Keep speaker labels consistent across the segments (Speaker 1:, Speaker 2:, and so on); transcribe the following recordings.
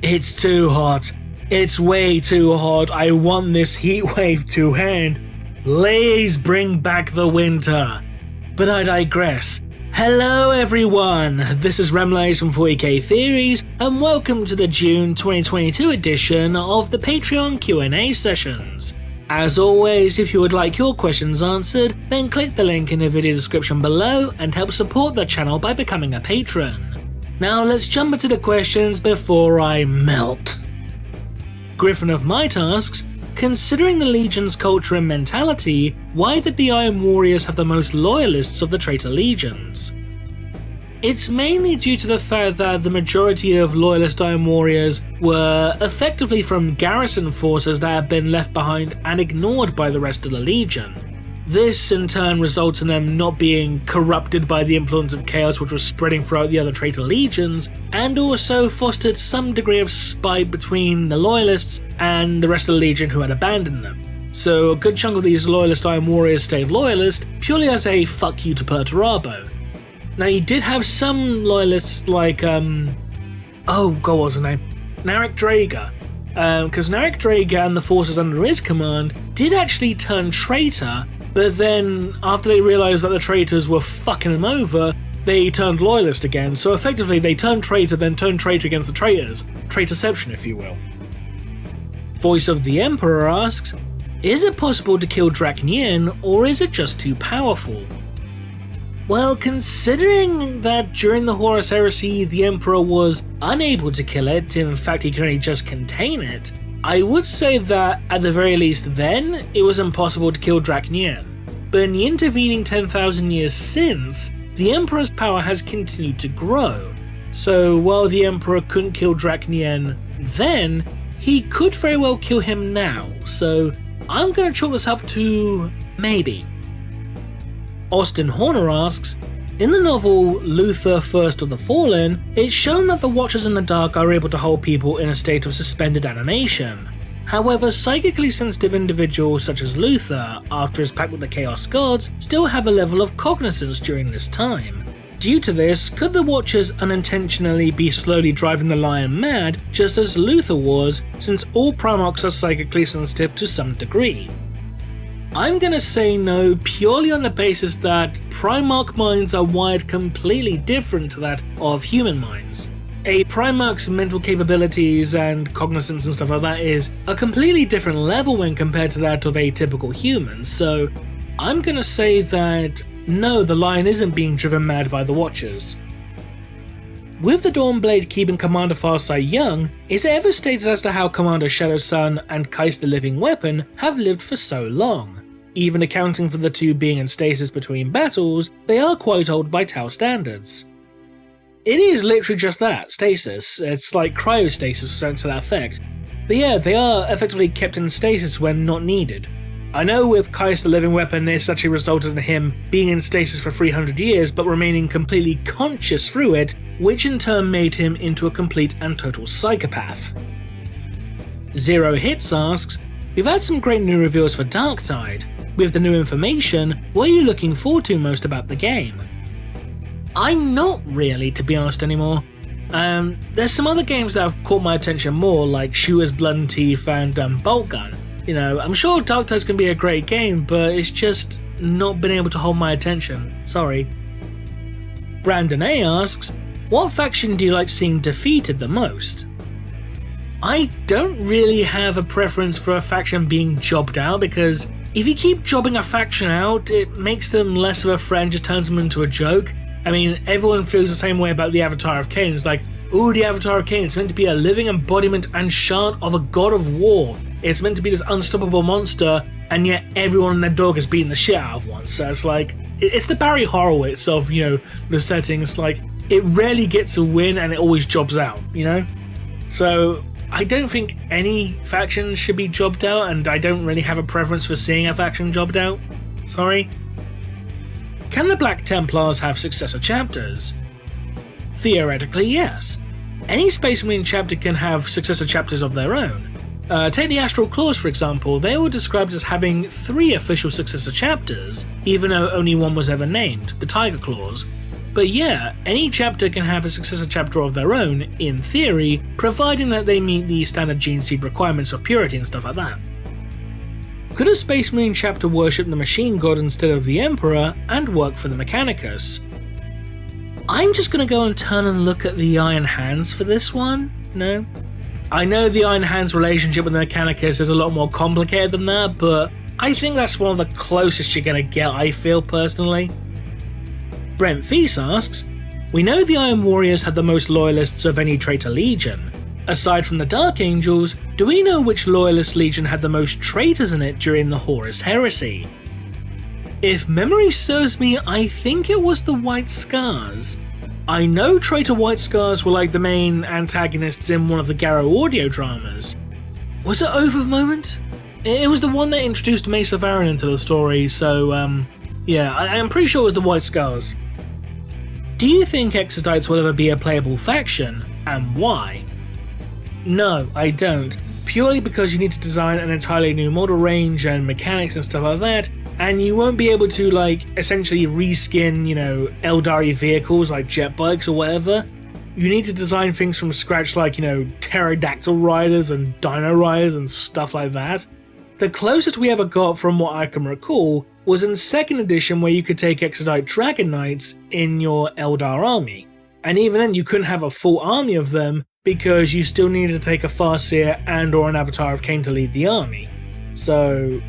Speaker 1: It's too hot. It's way too hot. I want this heatwave to end. Please bring back the winter. But I digress. Hello everyone, this is Remlays from 40k Theories, and welcome to the June 2022 edition of the Patreon Q&A sessions. As always, if you would like your questions answered, then click the link in the video description below and help support the channel by becoming a patron. Now let's jump into the questions before I melt. Griffin of Might asks, considering the Legion's culture and mentality, why did the Iron Warriors have the most loyalists of the Traitor Legions? It's mainly due to the fact that the majority of loyalist Iron Warriors were effectively from garrison forces that had been left behind and ignored by the rest of the Legion. This in turn results in them not being corrupted by the influence of chaos which was spreading throughout the other Traitor Legions, and also fostered some degree of spite between the Loyalists and the rest of the Legion who had abandoned them. So a good chunk of these Loyalist Iron Warriors stayed Loyalist purely as a fuck you to Perturabo. Now you did have some Loyalists like, oh god, what's his name? Narek Drager. Because Narek Drager and the forces under his command did actually turn traitor, but then after they realised that the traitors were fucking them over, they turned loyalist again, so effectively they turned traitor then turned traitor against the traitors. Traitorception, if you will. Voice of the Emperor asks, is it possible to kill Drachnien, or is it just too powerful? Well, considering that during the Horus Heresy the Emperor was unable to kill it, in fact he could only just contain it, I would say that at the very least then, it was impossible to kill Drachnien. But in the intervening 10,000 years since, the Emperor's power has continued to grow. So while the Emperor couldn't kill Drachnien then, he could very well kill him now, so I'm gonna chalk this up to maybe. Austin Horner asks, in the novel Luther First of the Fallen, it's shown that the Watchers in the Dark are able to hold people in a state of suspended animation. However, psychically sensitive individuals such as Luther, after his pact with the Chaos Gods, still have a level of cognizance during this time. Due to this, could the Watchers unintentionally be slowly driving the Lion mad, just as Luther was, since all Primarchs are psychically sensitive to some degree? I'm gonna say no purely on the basis that Primarch minds are wired completely different to that of human minds. A Primarch's mental capabilities and cognizance and stuff like that is a completely different level when compared to that of a typical human, so I'm gonna say that no, the Lion isn't being driven mad by the Watchers. With the Dawnblade keeping Commander Farsight young, is it ever stated as to how Commander Shadowsun and Kais the Living Weapon have lived for so long? Even accounting for the two being in stasis between battles, they are quite old by Tau standards. It is literally just that, stasis. It's like cryostasis or something to that effect. But yeah, they are effectively kept in stasis when not needed. I know with Kais the Living Weapon this actually resulted in him being in stasis for 300 years but remaining completely conscious through it, which in turn made him into a complete and total psychopath. Zero Hits asks, we've had some great new reveals for Darktide. With the new information, what are you looking forward to most about the game? I'm not really, to be honest, anymore. There's some other games that have caught my attention more, like Shooter's Blood and Teeth and Bolt Gun. You know, I'm sure Darktide's gonna be a great game, but it's just not been able to hold my attention. Sorry. Brandon A asks, what faction do you like seeing defeated the most? I don't really have a preference for a faction being jobbed out, because if you keep jobbing a faction out, it makes them less of a threat and just turns them into a joke. I mean, everyone feels the same way about the Avatar of Cain. It's like, ooh, the Avatar of Cain, it's meant to be a living embodiment and shard of a god of war. It's meant to be this unstoppable monster, and yet everyone and their dog has beaten the shit out of one. So it's like, it's the Barry Horowitz of, you know, the setting. It's like, it rarely gets a win and it always jobs out, you know? So I don't think any faction should be jobbed out, and I don't really have a preference for seeing a faction jobbed out. Sorry. Can the Black Templars have successor chapters? Theoretically, yes. Any Space Marine chapter can have successor chapters of their own. Take the Astral Claws for example, they were described as having 3 official successor chapters, even though only one was ever named, the Tiger Claws. But yeah, any chapter can have a successor chapter of their own, in theory, providing that they meet the standard gene seed requirements of purity and stuff like that. Could a Space Marine chapter worship the machine god instead of the Emperor and work for the Mechanicus? I'm just gonna go and turn and look at the Iron Hands for this one, I know the Iron Hands relationship with the Mechanicus is a lot more complicated than that, but I think that's one of the closest you're gonna get, I feel personally. Brent Feast asks, we know the Iron Warriors had the most loyalists of any traitor legion. Aside from the Dark Angels, do we know which loyalist legion had the most traitors in it during the Horus Heresy? If memory serves me, I think it was the White Scars. I know Traitor White Scars were like the main antagonists in one of the Garrow audio dramas. Was it Oath of Moment? It was the one that introduced Mesa Varan into the story, so yeah, I'm pretty sure it was the White Scars. Do you think Exodites will ever be a playable faction, and why? No, I don't, purely because you need to design an entirely new model range and mechanics and stuff like that, and you won't be able to essentially reskin, Eldari vehicles like jet bikes or whatever. You need to design things from scratch like, pterodactyl riders and dino riders and stuff like that. The closest we ever got from what I can recall was in 2nd edition, where you could take Exodite Dragon Knights in your Eldar army. And even then you couldn't have a full army of them because you still needed to take a Farseer and or an Avatar of Cain to lead the army. So,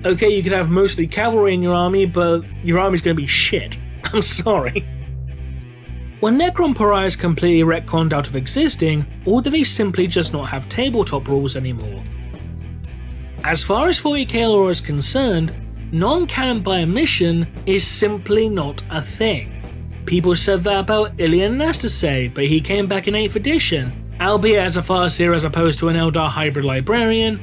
Speaker 1: okay, you could have mostly cavalry in your army, but your army's going to be shit. I'm sorry. Were Necron Pariahs completely retconned out of existing, or do they simply just not have tabletop rules anymore? As far as 40k lore is concerned, non-canon by omission is simply not a thing. People said that about Ilian Nastasay, but he came back in 8th edition, albeit as a Farseer as opposed to an Eldar hybrid librarian.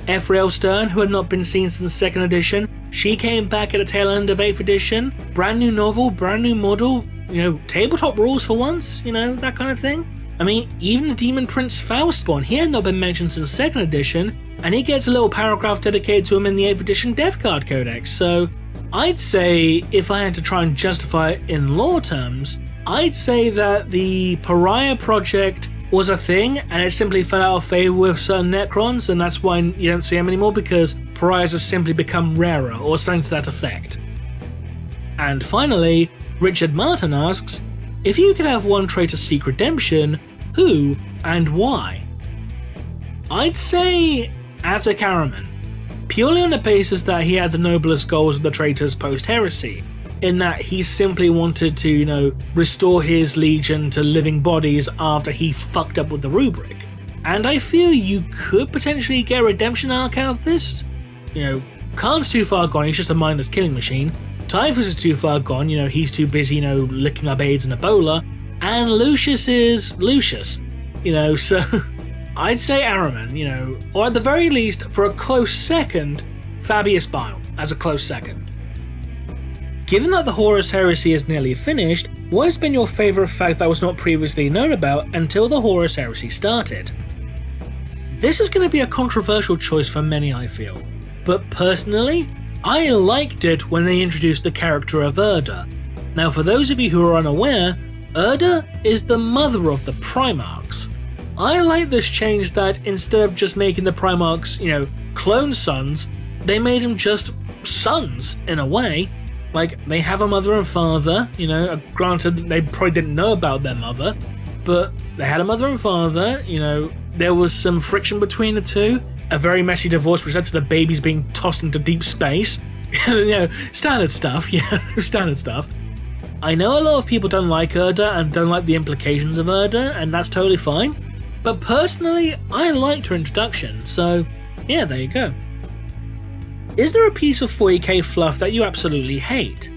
Speaker 1: Ephrael Stern, who had not been seen since 2nd edition, she came back at the tail end of 8th edition. Brand new novel, brand new model, tabletop rules for once, that kind of thing. I mean, even the Demon Prince Faustspawn, he had not been mentioned since 2nd edition, and he gets a little paragraph dedicated to him in the 8th edition Death Guard Codex, so I'd say, if I had to try and justify it in lore terms, I'd say that the Pariah project was a thing, and it simply fell out of favour with certain Necrons, and that's why you don't see them anymore, because Pariahs have simply become rarer, or something to that effect. And finally, Richard Martin asks, if you could have one traitor seek redemption, who and why? I'd say Azek Araman, purely on the basis that he had the noblest goals of the traitors post-heresy, in that he simply wanted to, restore his legion to living bodies after he fucked up with the rubric. And I feel you could potentially get a redemption arc out of this. Khan's too far gone, he's just a mindless killing machine. Typhus is too far gone, he's too busy, licking up AIDS and Ebola. And Lucius is Lucius, so I'd say Araman, or at the very least, for a close second, Fabius Bile as a close second. Given that the Horus Heresy is nearly finished, what has been your favourite fact that was not previously known about until the Horus Heresy started? This is going to be a controversial choice for many, I feel, but personally, I liked it when they introduced the character of Erda. Now, for those of you who are unaware, Erda is the mother of the Primarchs. I like this change that instead of just making the Primarchs, clone sons, they made them just sons, in a way. Like, they have a mother and father, granted they probably didn't know about their mother, but they had a mother and father, there was some friction between the two, a very messy divorce which led to the babies being tossed into deep space. Standard stuff, standard stuff. I know a lot of people don't like Erda and don't like the implications of Erda, and that's totally fine, but personally, I liked her introduction, so yeah, there you go. Is there a piece of 40k fluff that you absolutely hate?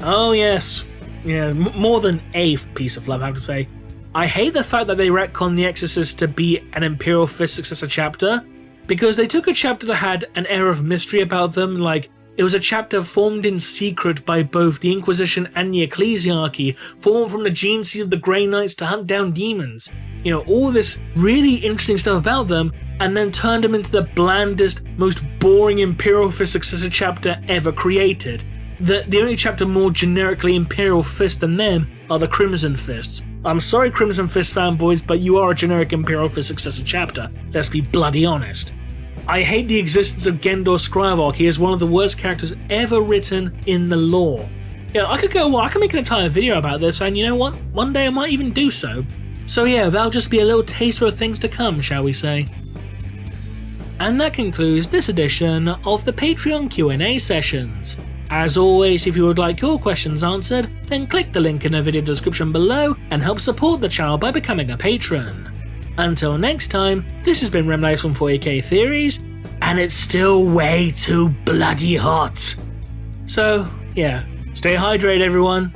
Speaker 1: Oh yes, more than a piece of fluff I have to say. I hate the fact that they retconned the Exorcist to be an Imperial Fist Successor chapter, because they took a chapter that had an air of mystery about them, like it was a chapter formed in secret by both the Inquisition and the Ecclesiarchy, formed from the gene seed of the Grey Knights to hunt down demons. All this really interesting stuff about them, and then turned them into the blandest, most boring Imperial Fist Successor chapter ever created. The only chapter more generically Imperial Fist than them are the Crimson Fists. I'm sorry, Crimson Fist fanboys, but you are a generic Imperial Fist Successor chapter. Let's be bloody honest. I hate the existence of Gendor Scrivark. He is one of the worst characters ever written in the lore. Yeah, I could make an entire video about this, and you know what? One day I might even do so. So yeah, that'll just be a little taster of things to come, shall we say. And that concludes this edition of the Patreon Q&A sessions. As always, if you would like your questions answered, then click the link in the video description below and help support the channel by becoming a patron. Until next time, this has been Remlights from 40k Theories, and it's still way too bloody hot. So, yeah, stay hydrated everyone.